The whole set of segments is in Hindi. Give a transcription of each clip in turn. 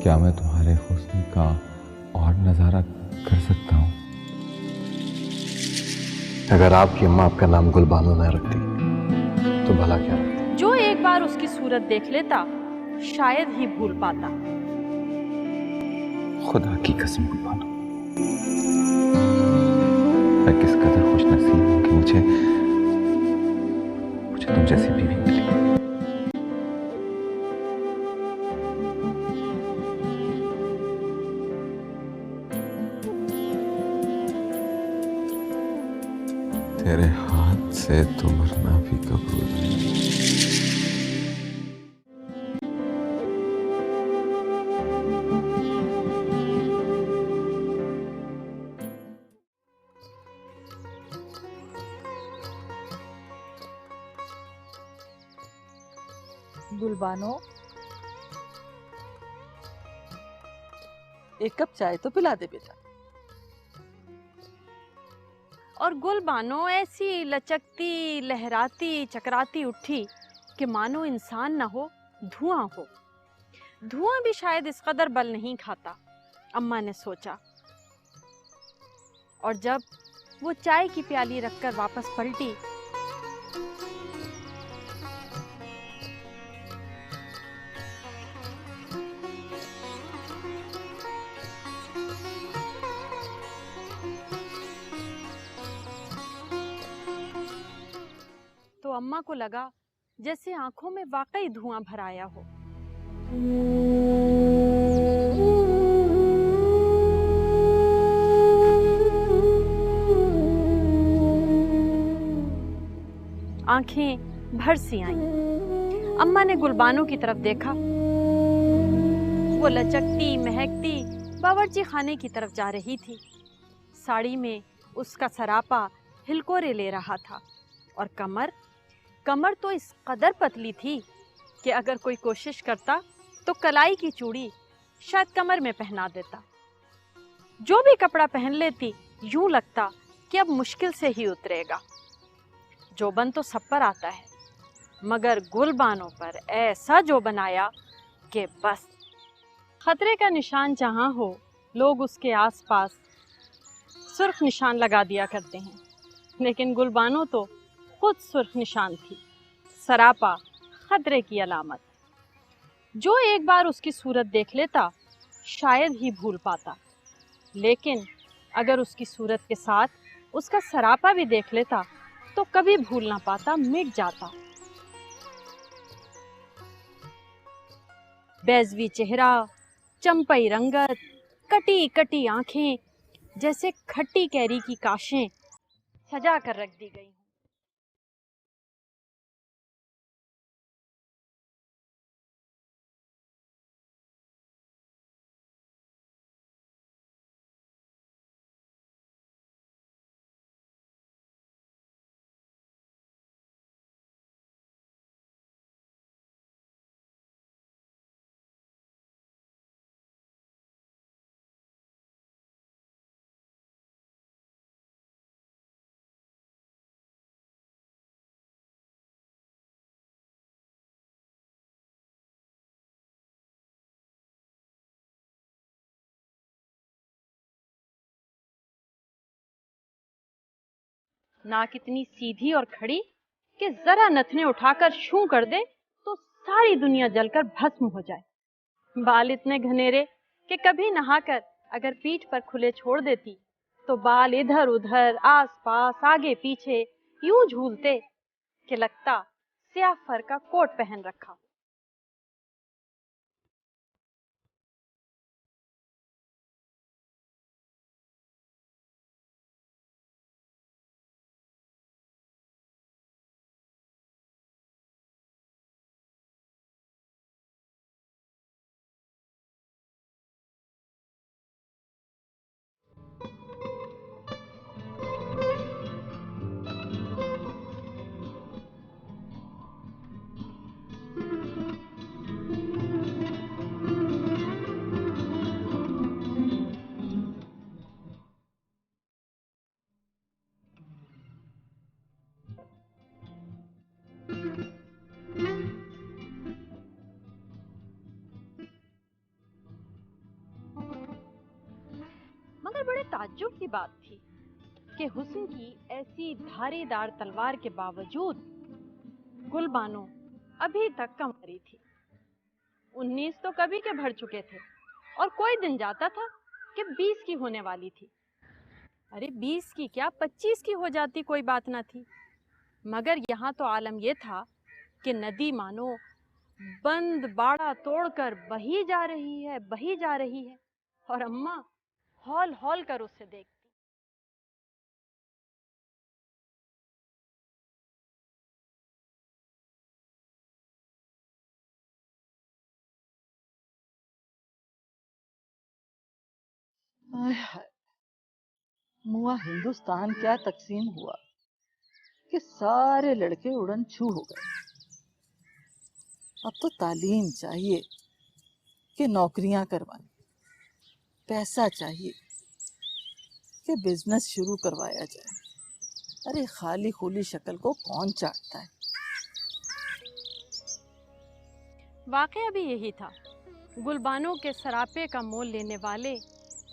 क्या मैं तुम्हारे हुस्न का और नजारा कर सकता हूँ? अगर आपकी अम्मा आपका नाम गुलबानो न रखती तो भला क्या रखती? जो एक बार उसकी सूरत देख लेता शायद ही भूल पाता। खुदा की कसम गुलबानो, मैं किस कदर खुशनसीब हूँ कि मुझे तुम जैसी बीवी मिली। तेरे हाथ से तो मरना भी कबूल है। गुलबानो, एक कप चाय तो पिला दे बेटा। और गुलबानो ऐसी लचकती लहराती चकराती उठी कि मानो इंसान ना हो धुआं हो। धुआं भी शायद इस कदर बल नहीं खाता, अम्मा ने सोचा। और जब वो चाय की प्याली रखकर वापस पलटी तो अम्मा को लगा जैसे आंखों में वाकई धुआं भर आया हो। आंखें भर सी आईं। अम्मा ने गुलबानो की तरफ देखा। वो लचकती महकती बावर्ची खाने की तरफ जा रही थी। साड़ी में उसका सरापा हिलकोरे ले रहा था और कमर तो इस कदर पतली थी कि अगर कोई कोशिश करता तो कलाई की चूड़ी शायद कमर में पहना देता। जो भी कपड़ा पहन लेती यूं लगता कि अब मुश्किल से ही उतरेगा। जोबन तो सब पर आता है, मगर गुलबानो पर ऐसा जोबन आया कि बस। खतरे का निशान जहां हो लोग उसके आसपास सुर्ख निशान लगा दिया करते हैं, लेकिन गुलबानो तो खुद सुर्ख निशान थी, सरापा खतरे की अलामत। जो एक बार उसकी सूरत देख लेता शायद ही भूल पाता, लेकिन अगर उसकी सूरत के साथ उसका सरापा भी देख लेता तो कभी भूल ना पाता, मिट जाता। बैजवी चेहरा, चंपई रंगत, कटी कटी आंखें, जैसे खट्टी कैरी की काशें सजा कर रख दी गई। नाक इतनी सीधी और खड़ी कि जरा नथने उठाकर शू कर दे तो सारी दुनिया जलकर भस्म हो जाए। बाल इतने घनेरे कि कभी नहाकर अगर पीठ पर खुले छोड़ देती तो बाल इधर उधर आस पास आगे पीछे यूं झूलते कि लगता स्याह फर का कोट पहन रखा। ताज्जुब की बात थी कि हुस्न की ऐसी धारीदार तलवार के बावजूद गुलबानो अभी तक कंवारी थी। 19 तो कभी के भर चुके थे और कोई दिन जाता था कि 20 की होने वाली थी। अरे 20 की क्या 25 की हो जाती कोई बात ना थी। मगर यहाँ तो आलम यह था कि नदी मानो बंद बाड़ा तोड़कर बही जा रही है, बही जा रही है, और अम्मा हौल हौल कर उसे देखती। आय हाय, मुआ हिंदुस्तान क्या तकसीम हुआ कि सारे लड़के उड़न छू हो गए। अब तो तालीम चाहिए कि नौकरियां करवाएं, पैसा चाहिए कि बिजनेस शुरू करवाया जाए। अरे खाली खुली शक्ल को कौन चाटता है। वाकया भी यही था। गुलबानो के सरापे का मोल लेने वाले,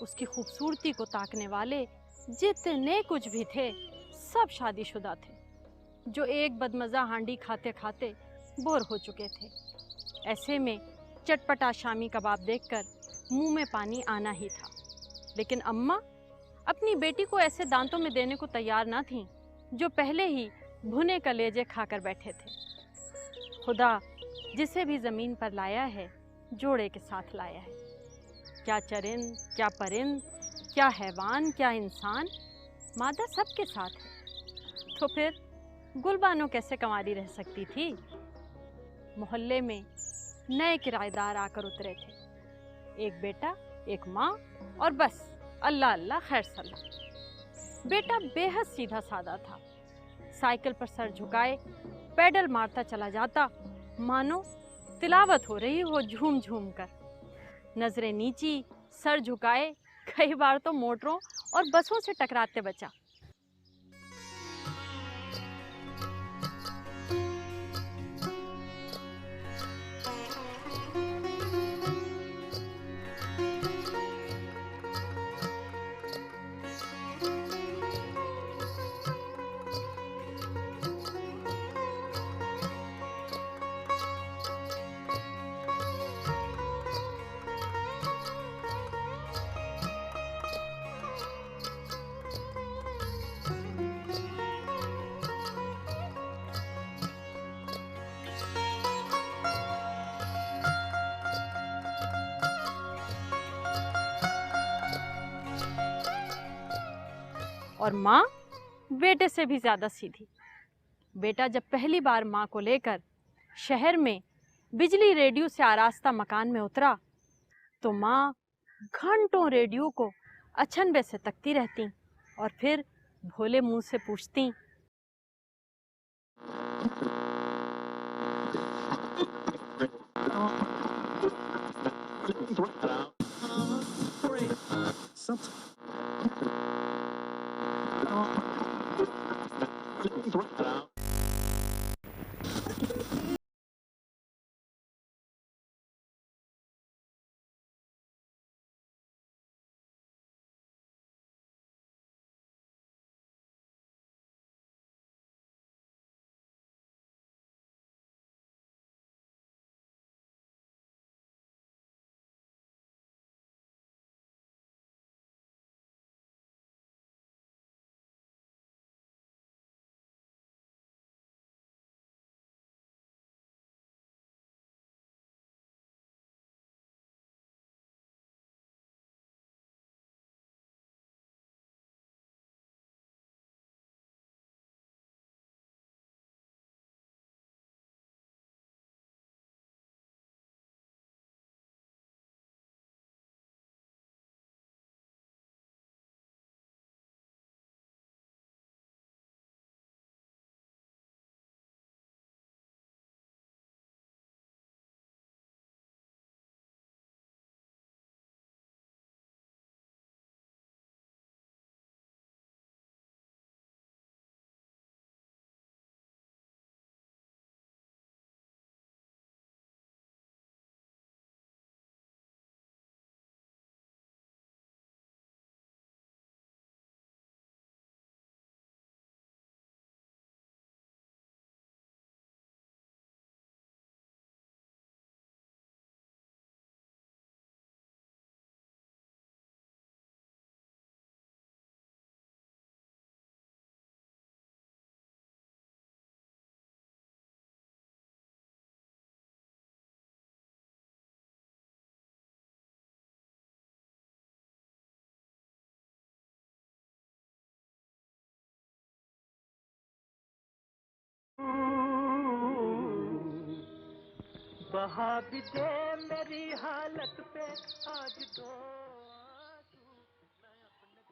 उसकी खूबसूरती को ताकने वाले जितने कुछ भी थे सब शादीशुदा थे, जो एक बदमज़ा हांडी खाते खाते बोर हो चुके थे। ऐसे में चटपटा शामी कबाब देखकर मुंह में पानी आना ही था। लेकिन अम्मा अपनी बेटी को ऐसे दांतों में देने को तैयार ना थीं, जो पहले ही भुने कलेजे खाकर बैठे थे। खुदा जिसे भी ज़मीन पर लाया है जोड़े के साथ लाया है। क्या चरिंद, क्या परिंद, क्या हैवान, क्या इंसान, मादा सबके साथ है। तो फिर गुलबानो कैसे कंवारी रह सकती थी। मोहल्ले में नए किराएदार आकर उतरे थे, एक बेटा, एक माँ, और बस अल्लाह अल्लाह खैर सल्ला। बेटा बेहद सीधा साधा था, साइकिल पर सर झुकाए पैडल मारता चला जाता, मानो तिलावत हो रही हो झूम झूम कर। नजरें नीची, सर झुकाए, कई बार तो मोटरों और बसों से टकराते बचा। और माँ बेटे से भी ज्यादा सीधी। बेटा जब पहली बार माँ को लेकर शहर में बिजली रेडियो से आरास्ता मकान में उतरा, तो माँ घंटों रेडियो को अचंभे से तकती रहती और फिर भोले मुंह से पूछती, बहा भी दे मेरी हालत पे आज दो आंसू। मैं अपने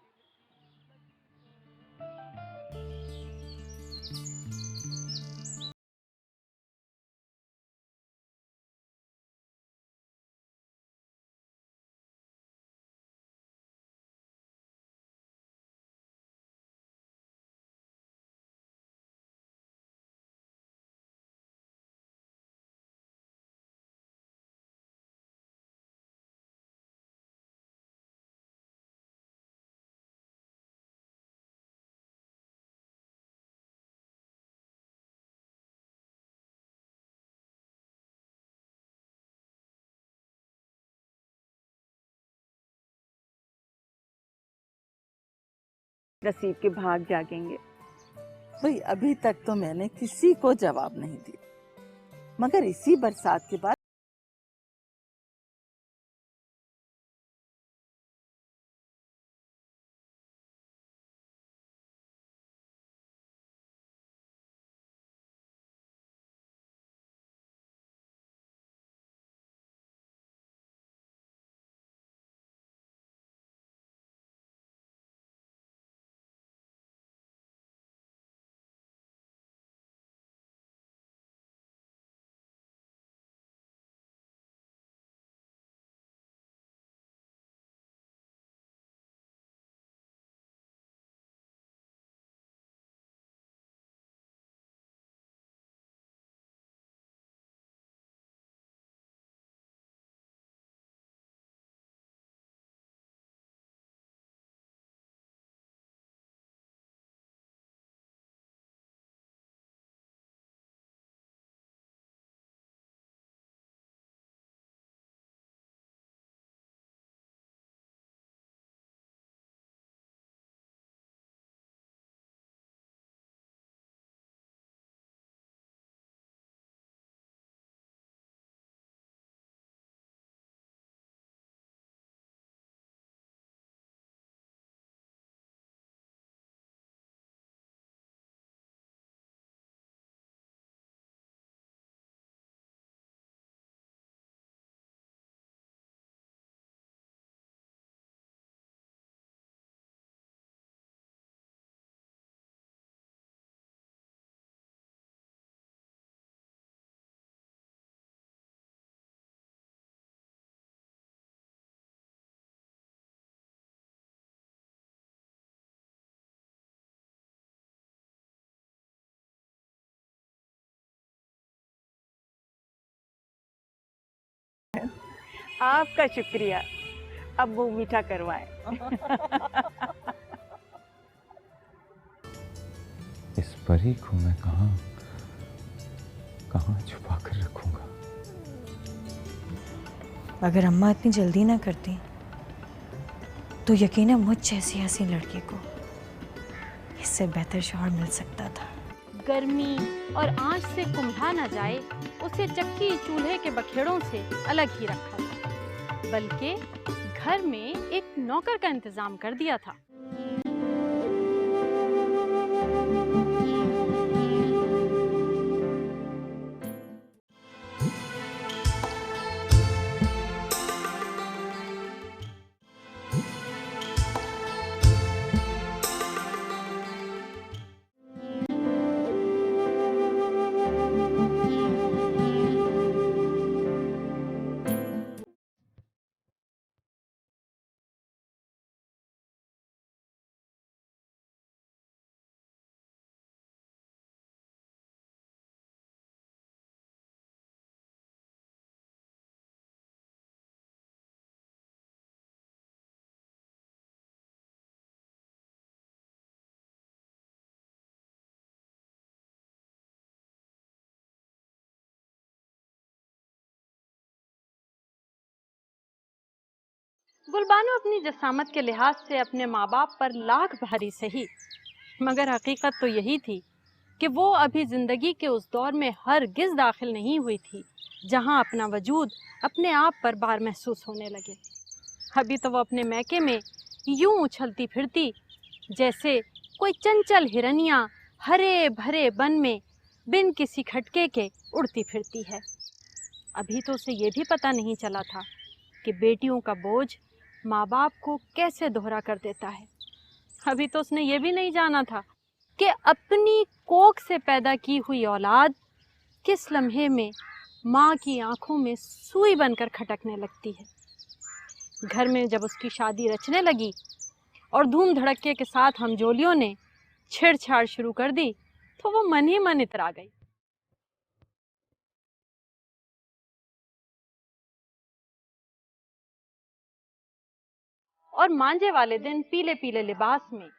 नसीब के भाग जागेंगे। भाई अभी तक तो मैंने किसी को जवाब नहीं दिया, मगर इसी बरसात के बाद आपका शुक्रिया। अब वो मीठा करवाएं। इस परी को मैं कहाँ कहाँ छुपा कर रखूंगा। अगर अम्मा इतनी जल्दी ना करती तो यकीनन मुझ जैसी हसीन लड़की को इससे बेहतर शौहर मिल सकता था। गर्मी और आंच से कुम्भला न जाए, उसे चक्की चूल्हे के बखेड़ों से अलग ही रखा था, बल्कि घर में एक नौकर का इंतजाम कर दिया था। गुलबानो अपनी जसामत के लिहाज से अपने माँ बाप पर लाख भारी सही, मगर हकीकत तो यही थी कि वो अभी ज़िंदगी के उस दौर में हरगिज़ दाखिल नहीं हुई थी जहाँ अपना वजूद अपने आप पर बार महसूस होने लगे। अभी तो वो अपने मैके में यूं उछलती फिरती जैसे कोई चंचल हिरनियाँ हरे भरे वन में बिन किसी खटके के उड़ती फिरती है। अभी तो उसे ये भी पता नहीं चला था कि बेटियों का बोझ माँ बाप को कैसे दोहरा कर देता है। अभी तो उसने ये भी नहीं जाना था कि अपनी कोख से पैदा की हुई औलाद किस लम्हे में माँ की आंखों में सुई बनकर खटकने लगती है। घर में जब उसकी शादी रचने लगी और धूम धड़क्के के साथ हमजोलियों ने छेड़छाड़ शुरू कर दी तो वो मन ही मन इतरा गई। और मांझे वाले दिन पीले पीले लिबास में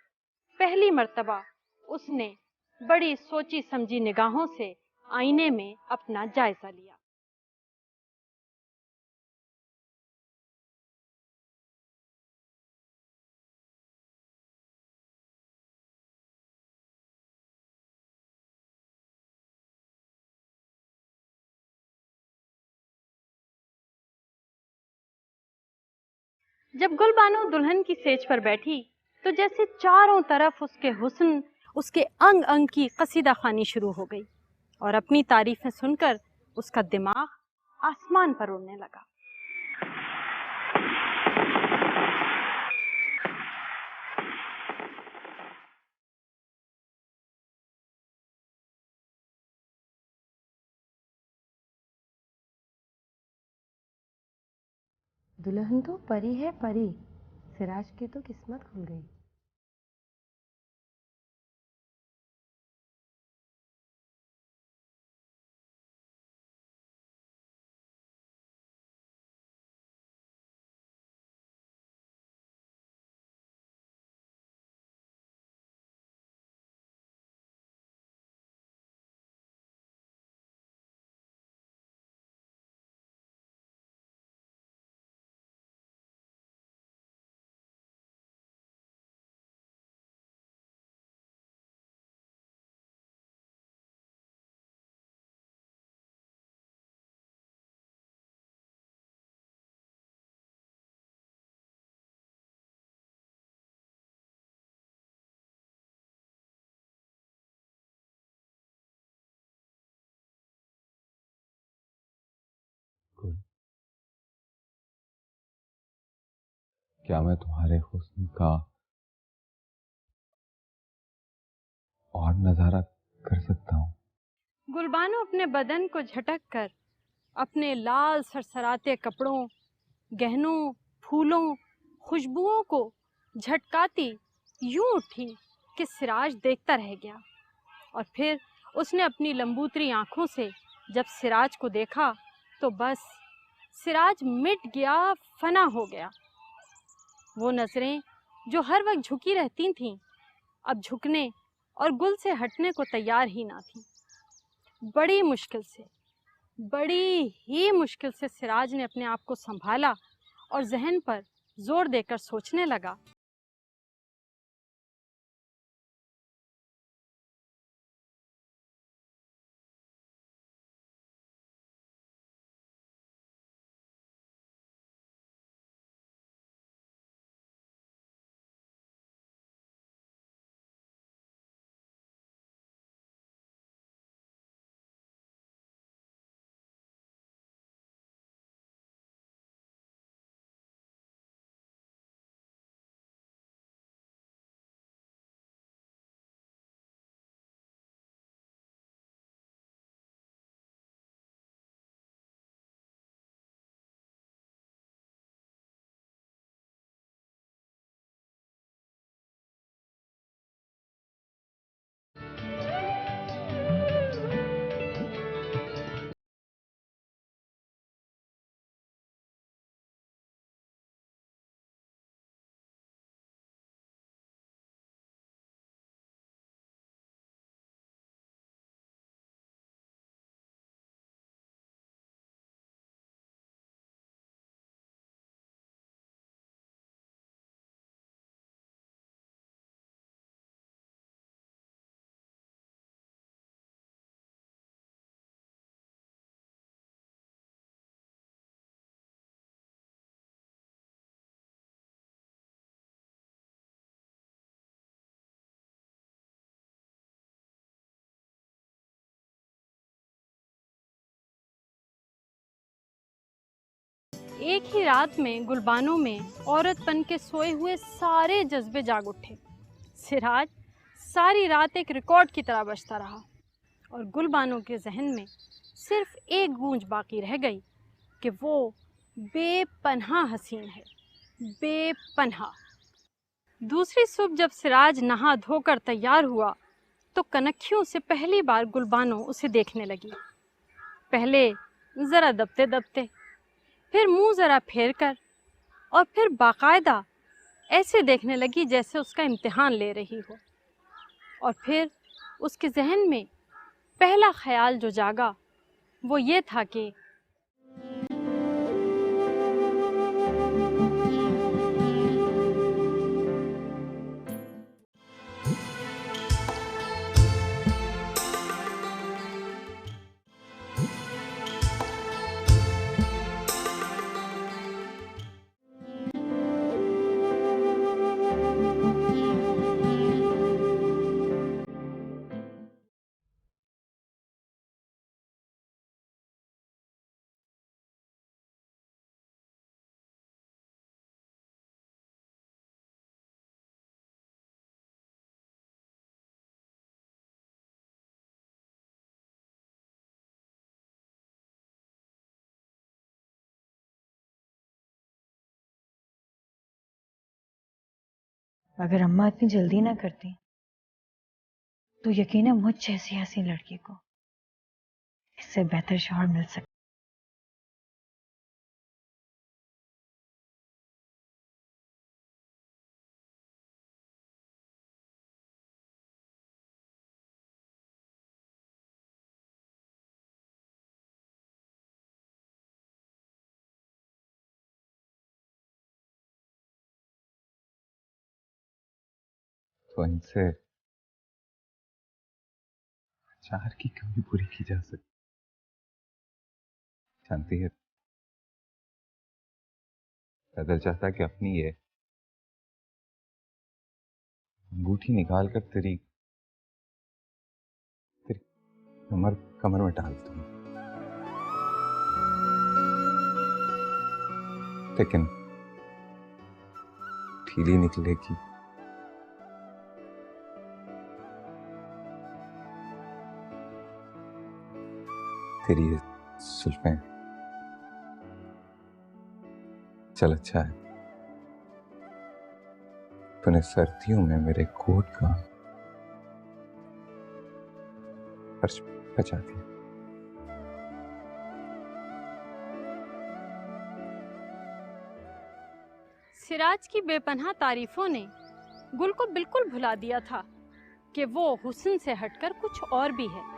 पहली मर्तबा उसने बड़ी सोची समझी निगाहों से आईने में अपना जायजा लिया। जब गुलबानो दुल्हन की सेज पर बैठी तो जैसे चारों तरफ उसके हुस्न, उसके अंग अंग की कसीदा खानी शुरू हो गई और अपनी तारीफें सुनकर उसका दिमाग आसमान पर उड़ने लगा। दुल्हन तो परी है परी, सिराज की तो किस्मत खुल गई। क्या मैं तुम्हारे हुस्न का और नजारा कर सकता हूँ? गुलबानो अपने बदन को झटक कर अपने लाल सरसराते कपड़ों, गहनों, फूलों, खुशबुओं को झटकाती यूं उठी कि सिराज देखता रह गया। और फिर उसने अपनी लंबूतरी आंखों से जब सिराज को देखा तो बस सिराज मिट गया, फना हो गया। वो नजरें जो हर वक्त झुकी रहती थीं अब झुकने और गुल से हटने को तैयार ही ना थीं। बड़ी ही मुश्किल से सिराज ने अपने आप को संभाला और जहन पर जोर देकर सोचने लगा। एक ही रात में गुलबानों में औरतपन के सोए हुए सारे जज्बे जाग उठे। सिराज सारी रात एक रिकॉर्ड की तरह बजता रहा और गुलबानों के जहन में सिर्फ एक गूंज बाकी रह गई कि वो बेपनाह हसीन है, बेपनाह। दूसरी सुबह जब सिराज नहा धोकर तैयार हुआ तो कनखियों से पहली बार गुलबानो उसे देखने लगी। पहले ज़रा दबते दबते, फिर मुंह ज़रा फेर कर, और फिर बाकायदा ऐसे देखने लगी जैसे उसका इम्तिहान ले रही हो। और फिर उसके जहन में पहला ख्याल जो जागा वो ये था कि अगर अम्मा इतनी जल्दी ना करती तो यकीनन मुझ जैसी हसीन लड़की को इससे बेहतर शौहर मिल सकता। तो इनसे चार की कमी पूरी की जा सकती। जानती है, पैदल चाहता कि अपनी ये अंगूठी निकाल कर तेरी तेरी कमर कमर में डाल दूं, लेकिन ढीली निकलेगी। तेरी ये जुल्फें, चल अच्छा है तूने सर्दियों में मेरे कोट का फर्श बचा दिया। सिराज की बेपनाह तारीफों ने गुल को बिल्कुल भुला दिया था कि वो हुस्न से हटकर कुछ और भी है।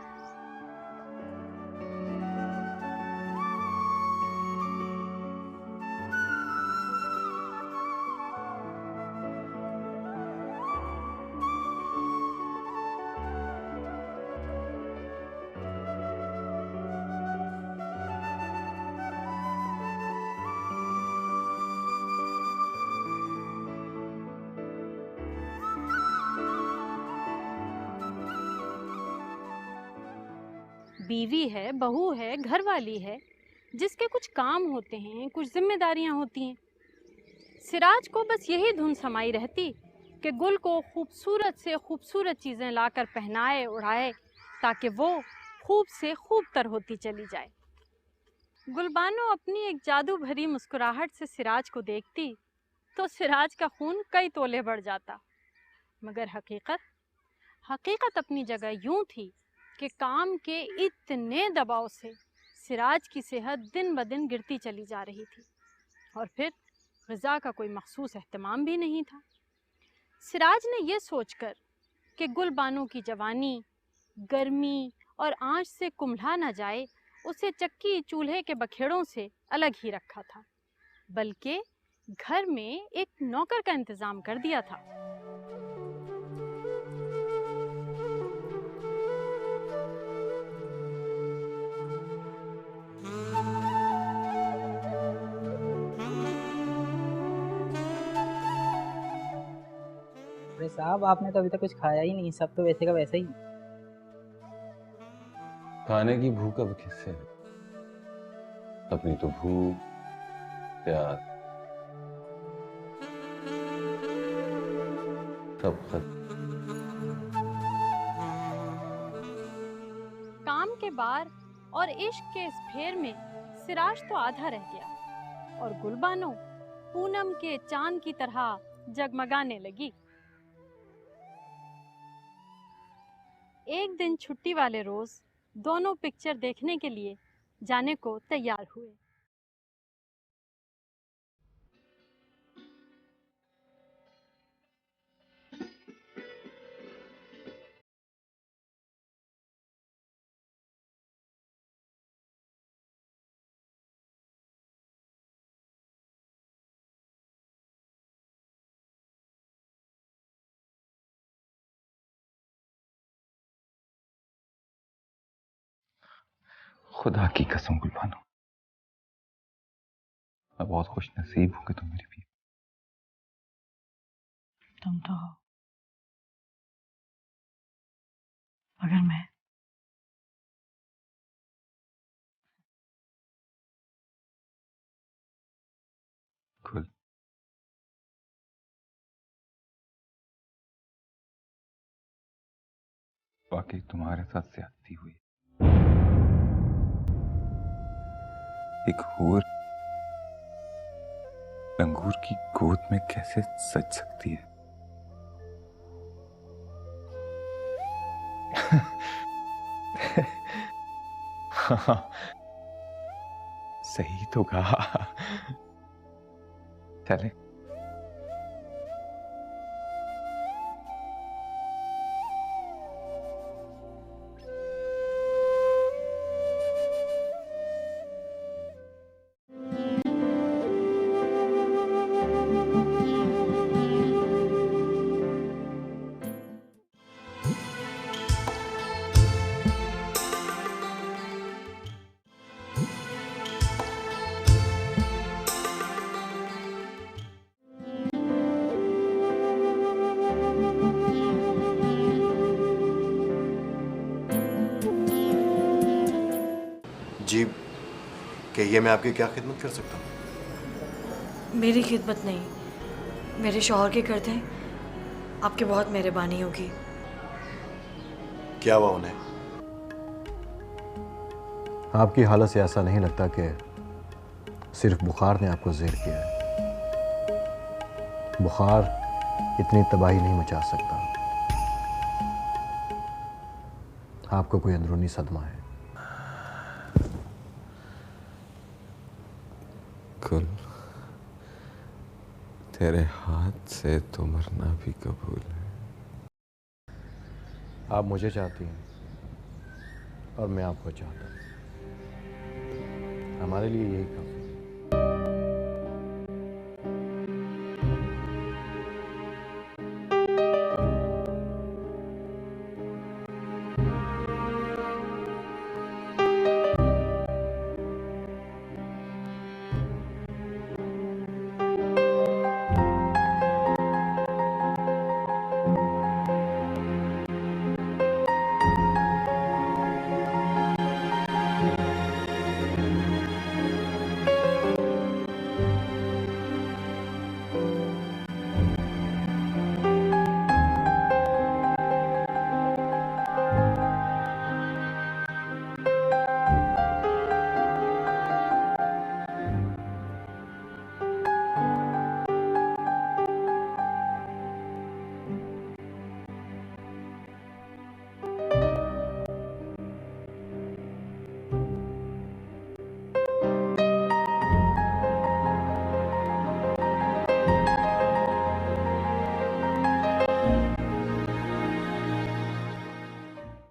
बीवी है, बहू है, घर वाली है, जिसके कुछ काम होते हैं, कुछ जिम्मेदारियां होती हैं। सिराज को बस यही धुन समाई रहती कि गुल को खूबसूरत से खूबसूरत चीज़ें लाकर पहनाए उड़ाए ताकि वो खूब से खूब तर होती चली जाए। गुलबानो अपनी एक जादू भरी मुस्कुराहट से सिराज को देखती तो सिराज का खून कई तोले बढ़ जाता। मगर हकीकत अपनी जगह यूं थी कि काम के इतने दबाव से सिराज की सेहत दिन ब दिन गिरती चली जा रही थी और फिर ग़िज़ा का कोई मखसूस एहतमाम भी नहीं था। सिराज ने यह सोचकर कि गुलबानो की जवानी गर्मी और आँच से कुम्हला न जाए, उसे चक्की चूल्हे के बखेड़ों से अलग ही रखा था, बल्कि घर में एक नौकर का इंतज़ाम कर दिया था। अरे साहब, आपने तो अभी तक कुछ खाया ही नहीं, सब तो वैसे का वैसा ही। खाने की भूख अब किससे है? अपनी तो भूख प्यार सब खत्म। काम के बार और इश्क के इस फेर में सिराज तो आधा रह गया और गुलबानो पूनम के चांद की तरह जगमगाने लगी। एक दिन छुट्टी वाले रोज दोनों पिक्चर देखने के लिए जाने को तैयार हुए। खुदा की कसम गुलबानो, मैं बहुत खुश नसीब हूं कि तुम मेरी बीवी। तुम तो हो, मगर मैं गुल, वाकई तुम्हारे साथ ज्यादती हुई। एक हूर लंगूर की गोद में कैसे सज सकती है? हाँ, सही तो कहा। चले। जी, कहिए, मैं आपकी क्या खिदमत कर सकता हूँ? मेरी खिदमत नहीं, मेरे शौहर की कर दें, आपकी बहुत मेहरबानी होगी। क्या हुआ उन्हें? आपकी हालत से ऐसा नहीं लगता कि सिर्फ बुखार ने आपको ज़ेर किया है। बुखार इतनी तबाही नहीं मचा सकता। आपको कोई अंदरूनी सदमा है। गुल, तेरे हाथ से तो मरना भी कबूल है। आप मुझे चाहती हैं और मैं आपको चाहता हूँ। हमारे लिए यही काफी।